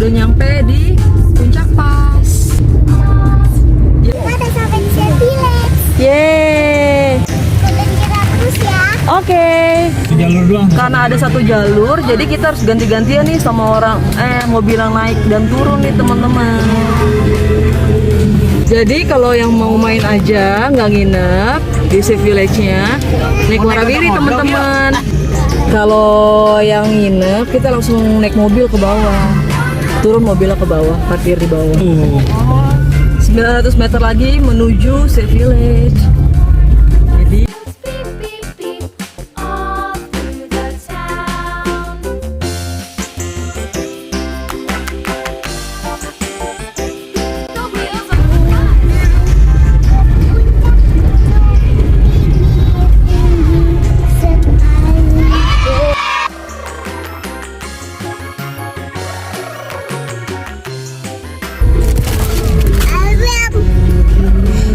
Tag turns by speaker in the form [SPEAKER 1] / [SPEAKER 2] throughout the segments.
[SPEAKER 1] udah nyampe di puncak pas.
[SPEAKER 2] Kita sampai di Village.
[SPEAKER 1] Yeay.
[SPEAKER 2] Kalian kira terus ya.
[SPEAKER 1] Oke.
[SPEAKER 3] Jalur doang.
[SPEAKER 1] Karena ada satu jalur, jadi kita harus ganti-gantian nih sama orang mobil yang naik dan turun nih teman-teman. Jadi kalau yang mau main aja nggak nginep di Sea Village-nya, naik Warawiri teman-teman. Kalau yang nginep kita langsung naik mobil ke bawah, turun mobilnya ke bawah, parkir di bawah. 900 meter lagi menuju Sea Village. Jadi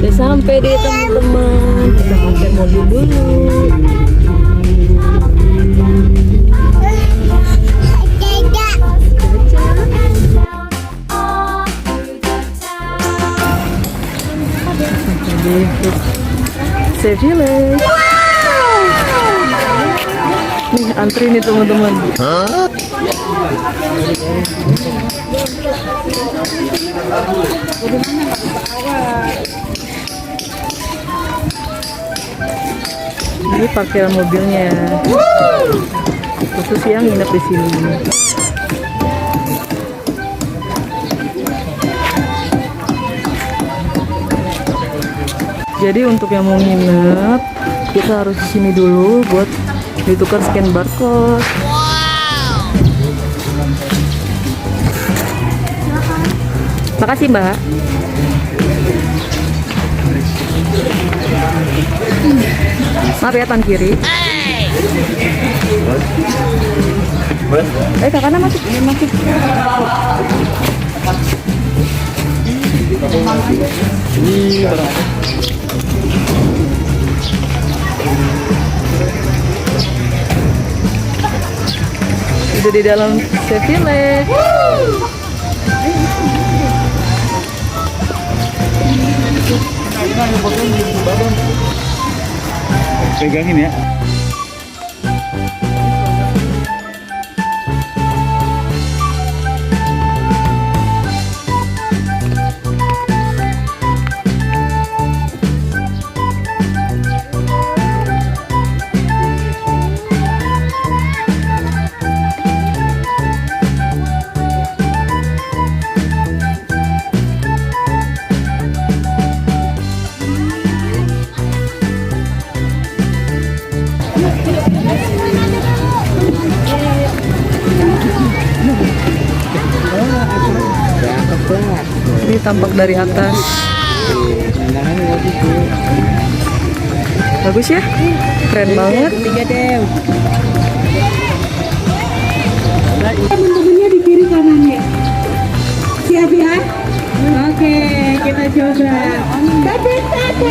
[SPEAKER 1] udah sampai deh teman-teman, kita parkir mobil dulu. Sea Village. Nih antri nih teman-teman. Ini parkiran mobilnya, khusus yang nginep di sini. Jadi untuk yang mau nginep, kita harus di sini dulu buat ditukar scan barcode. Makasih Mbak. Maaf ya, tan kiri. Kakaknya masuk. Udah di dalam Sea Village.
[SPEAKER 3] Pegangin ya.
[SPEAKER 1] Ini tampak dari atas. Bagus ya? Keren banget.
[SPEAKER 4] Teman-temannya di kiri kanannya. Siap ya? Oke, kita coba. Dapat satu.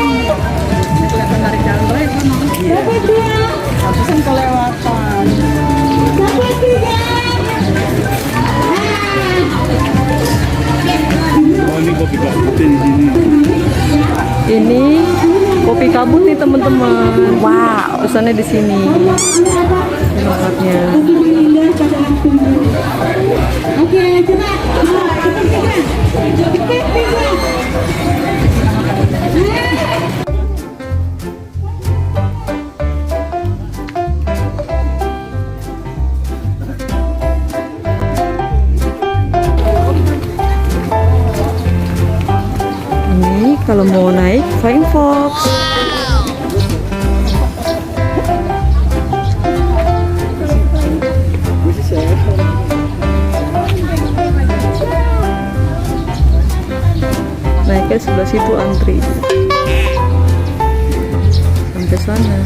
[SPEAKER 4] Dapat dua.
[SPEAKER 1] Harusan kelewatan.
[SPEAKER 4] Dapat tiga.
[SPEAKER 3] Oh ini kopi kabut di sini.
[SPEAKER 1] Ini kopi kabut nih teman-teman. Wow, pesannya di sini. Tempatnya.
[SPEAKER 4] Oke, coba. Cepat tiga.
[SPEAKER 1] Ini kalau mau naik Flying Fox. Naiknya sebelah situ antri sampai sana.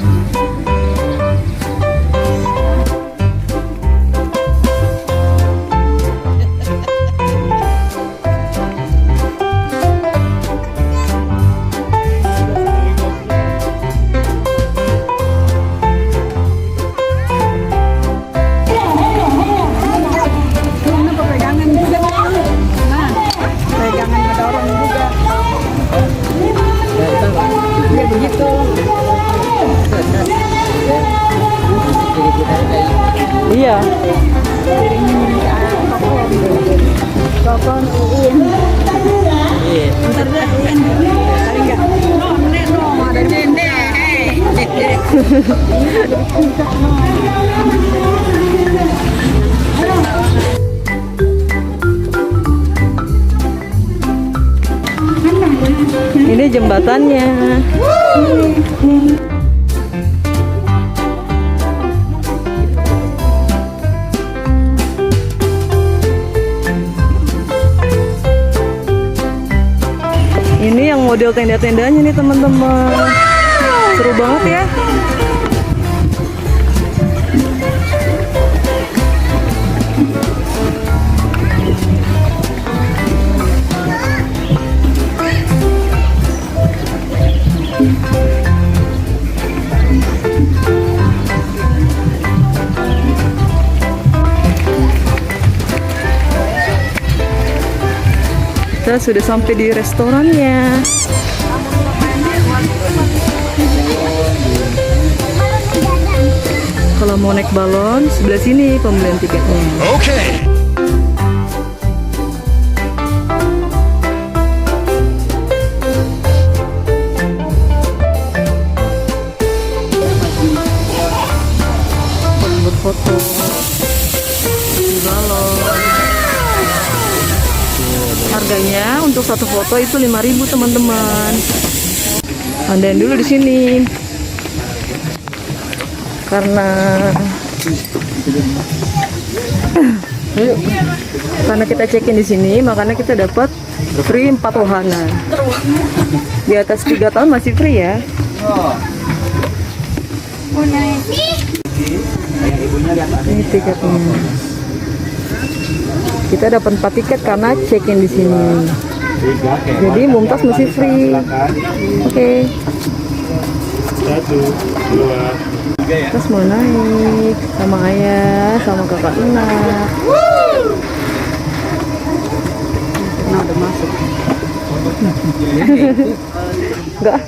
[SPEAKER 1] Iya. Ini jembatannya. Ini yang model tenda-tendanya nih teman-teman. Seru banget ya. Kita sudah sampai di restorannya. Kalau mau naik balon, sebelah sini pembelian tiketnya.
[SPEAKER 5] Okay.
[SPEAKER 1] Buat foto di balon. Harganya untuk satu foto itu 5.000 teman-teman. Andain dulu di sini. Karena kita check-in di sini, makanya kita dapat free 4 wahana. Di atas 3 tahun masih free ya. Ini tiketnya. Kita dapat 4 tiket karena check-in di sini. Jadi Mumtaz masih free. Oke.
[SPEAKER 3] 1, 2, 3 ya.
[SPEAKER 1] Terus mau naik sama ayah, sama kakak enak. Nah, udah masuk. Enggak.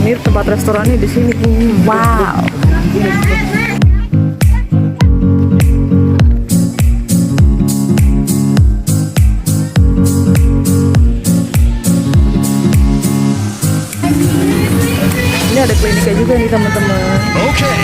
[SPEAKER 1] Ini tempat restorannya di sini. Wow. Ini ada kliniknya juga nih teman-teman.
[SPEAKER 5] Okay.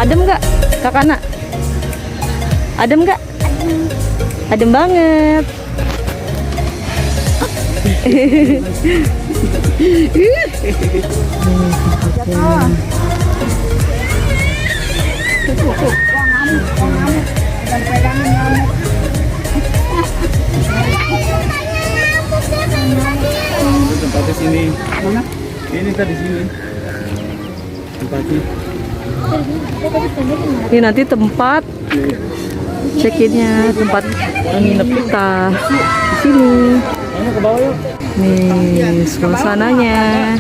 [SPEAKER 1] Adem nggak, Kakak Nak? Adem nggak? Adem banget.
[SPEAKER 3] Tempatnya sini. Mana? Ini tadi sini. Tempatnya.
[SPEAKER 1] Ini nanti tempat check-innya, tempat nginep kita di sini.
[SPEAKER 3] Ke bawah yuk.
[SPEAKER 1] Nih suasananya.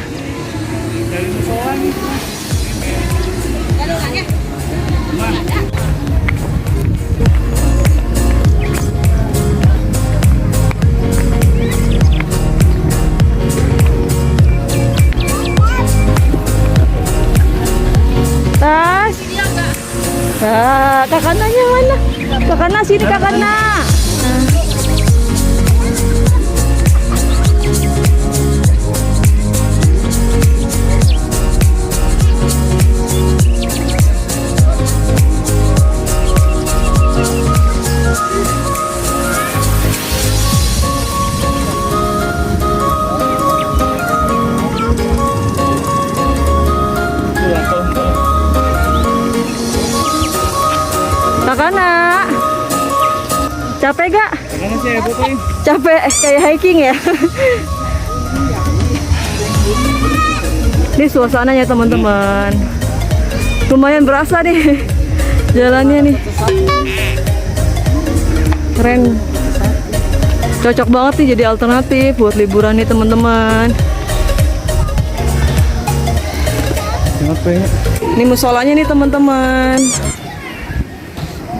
[SPEAKER 1] Tas. Kakak Nanya mana? Kakak Na sini Kakak Na. Kakak, capek gak?
[SPEAKER 3] Mana sih ya fotoin?
[SPEAKER 1] Capek kayak hiking ya. Ini suasananya teman-teman. Lumayan berasa nih jalannya nih. Keren. Cocok banget nih jadi alternatif buat liburan nih teman-teman.
[SPEAKER 3] Kenapa ya?
[SPEAKER 1] Ini musolanya nih teman-teman.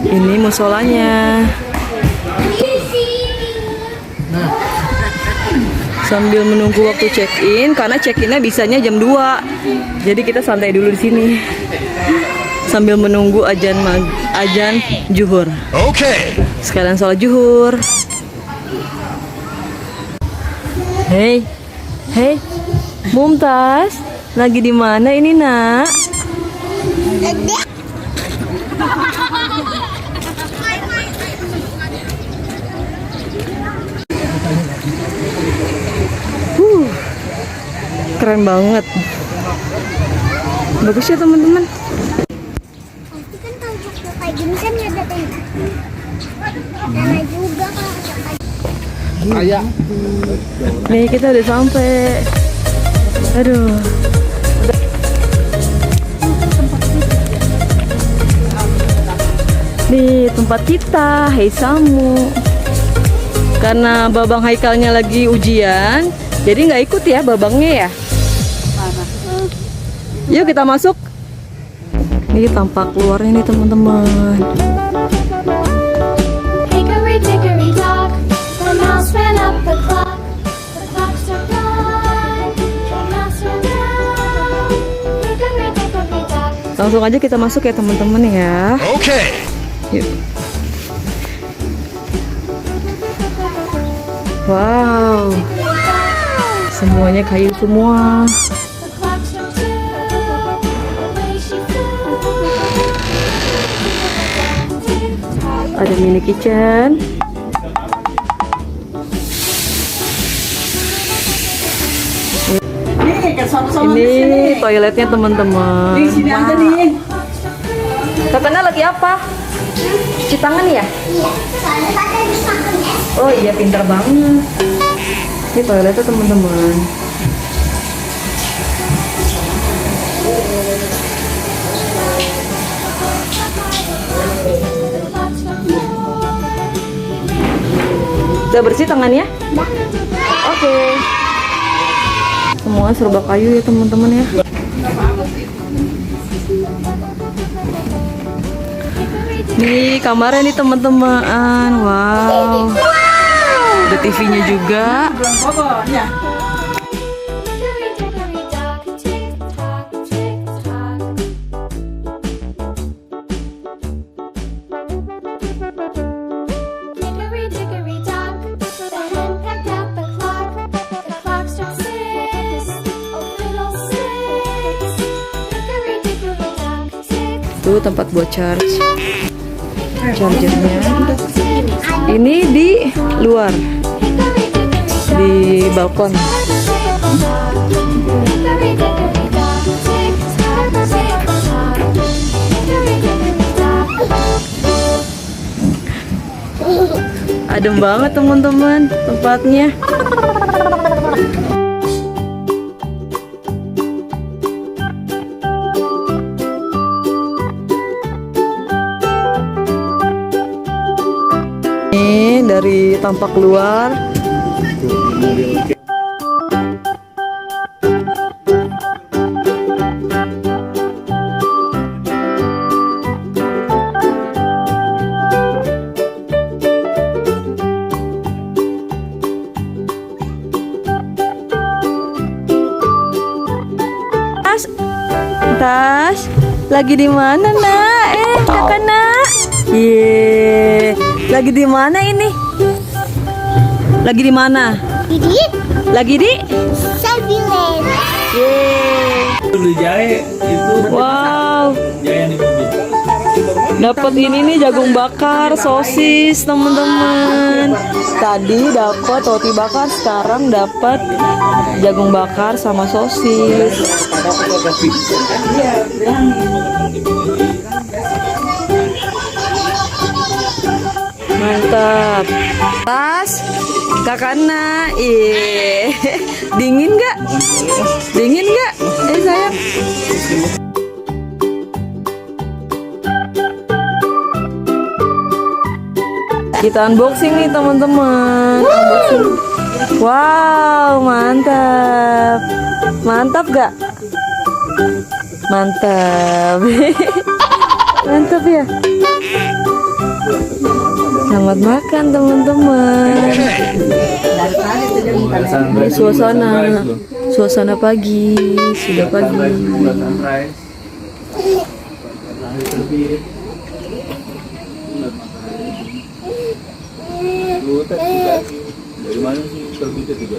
[SPEAKER 1] Ini musolanya. Sambil menunggu waktu check-in, karena check-innya bisanya jam 2. Jadi kita santai dulu di sini. Sambil menunggu azan zuhur.
[SPEAKER 5] Okay.
[SPEAKER 1] Sekalian sholat zuhur. Hei, hei, Mumtaz, lagi di mana ini nak? Keren banget. Bagus ya teman-teman.
[SPEAKER 2] Pasti kan kalau foto kayak gini kan ada tenda. Tenda juga kalau ada kayak
[SPEAKER 1] Nih kita udah sampai. Aduh. Nih tempat kita, Hei Samu. Karena Babang Haikalnya lagi ujian, jadi nggak ikut ya Babangnya ya. Yuk kita masuk. Ini tampak luarnya nih teman-teman.
[SPEAKER 2] Hickory dickory dock, the mouse ran up the clock. The clock struck one, the mouse ran down. Hickory dickory dock.
[SPEAKER 1] Langsung aja kita masuk ya teman-teman ya.
[SPEAKER 5] Okay.
[SPEAKER 1] Yuk. Wow, semuanya kayu semua.
[SPEAKER 2] The clock struck two, away she flew. Tick-tock,
[SPEAKER 1] Ada mini kitchen. Ini toiletnya teman-teman. Di sini aja nih. Kakaknya lagi apa? Cuci tangan ya?
[SPEAKER 2] soalnya pada dimakan ya.
[SPEAKER 1] Oh iya, pintar banget. Ini toiletnya teman-teman. Udah bersih tangannya? Oke. Semua serba kayu ya teman-teman ya. Nih kamarnya nih teman-teman. Wow. Ada TV-nya juga.
[SPEAKER 2] Hickory dickory dock, tick-tock, tick-tock. Hickory dickory dock, the hen pecked up the clock. The clock struck six, oh fiddle six. Hickory dickory dock, tick.
[SPEAKER 1] Tuh tempat buat charge. Chargernya. Ini di luar, di balkon. Adem banget teman-teman tempatnya. Ini dari tampak luar. Tas, lagi di mana nak? Kakak nak. Ye, lagi di mana ini? Lagi di mana?
[SPEAKER 2] Jadi,
[SPEAKER 1] Lagi di?
[SPEAKER 2] Sabilen.
[SPEAKER 1] Ye.
[SPEAKER 3] Itu beli jahe itu.
[SPEAKER 1] Wow.
[SPEAKER 3] Jahe yang di mobil.
[SPEAKER 1] Dapat ini nih jagung bakar, sosis teman-teman. Tadi dapat roti bakar, sekarang dapat jagung bakar sama sosis. Mantap. Tas, kakakna, dingin nggak? Dingin nggak? Sayang. Kita unboxing nih teman-teman. Unboxing. Wow, mantap. Mantap gak? Mantap. Mantap ya. Selamat makan teman-teman. Suasana pagi, sudah pagi.
[SPEAKER 3] Dari mana sih terbitnya juga?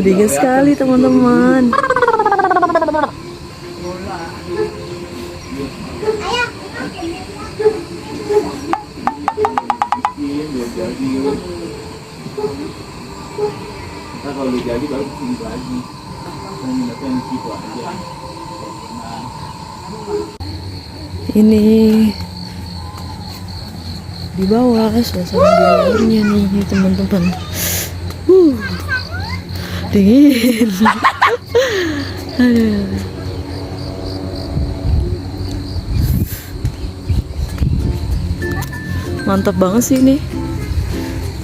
[SPEAKER 1] Dingin sekali teman-teman.
[SPEAKER 3] Kalau udah jadi baru kesini lagi. Yang gitu aja.
[SPEAKER 1] Ini di bawah suasana di luarnya nih teman-teman. Dingin. Aduh. Mantap banget sih ini.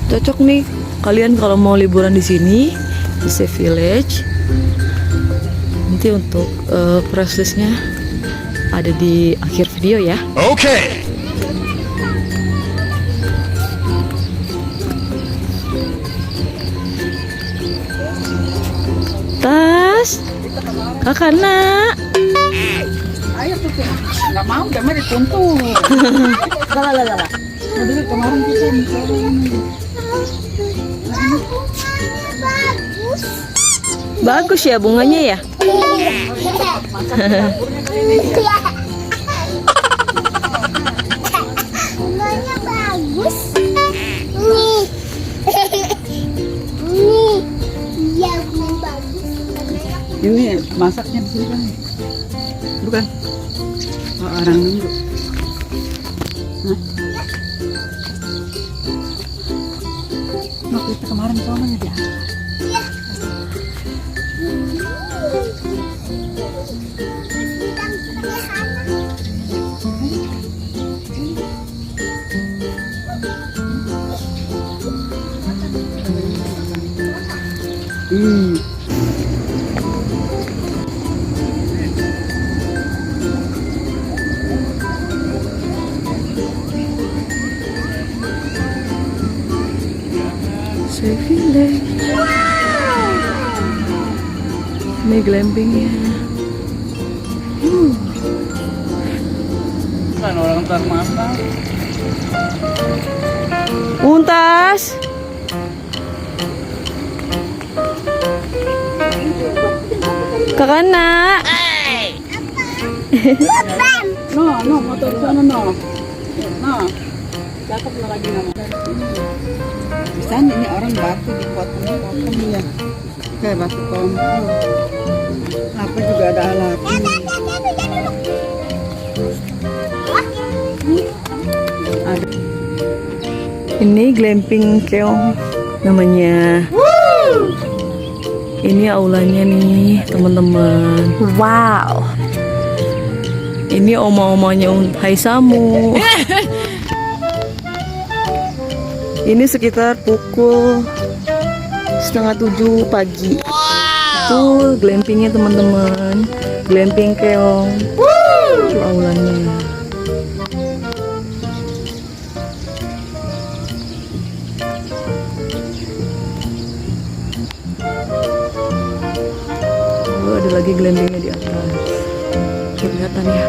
[SPEAKER 1] Cocok nih kalian kalau mau liburan di sini di Safe Village. Nanti untuk press listnya ada di akhir video ya.
[SPEAKER 5] Okay.
[SPEAKER 1] Tas, kakakna.
[SPEAKER 4] Ayo tuh, nggak mau, jangan dituntut. Lah. Udah kemarin kita
[SPEAKER 1] Bagus ya bunganya ya.
[SPEAKER 2] Bunganya bagus. Nih. Nih. Iya, bunga bagus.
[SPEAKER 4] ini masaknya di sini kan? Bukan? Orang nunggu. Waktu itu kemarin soalnya dia.
[SPEAKER 1] Safe Village. Ini glampingnya.
[SPEAKER 3] Kan orang ntar masak.
[SPEAKER 1] Untas. Kakakna.
[SPEAKER 4] No, motor sana no. No. Cakep na lagi nama. Di sana ini orang batu dibuat potong ya. Kayak batu kompor. Apa juga ada alat. Ada.
[SPEAKER 1] Ini glamping keong namanya. Ini aulanya nih teman-teman. Wow. Ini oma-omanya Hai Samu. Ini sekitar pukul 6:30 pagi. Tuh glampingnya teman-teman. Glamping keong. Tuh aulanya. Ada lagi glampingnya di atas. Kelihatan ya.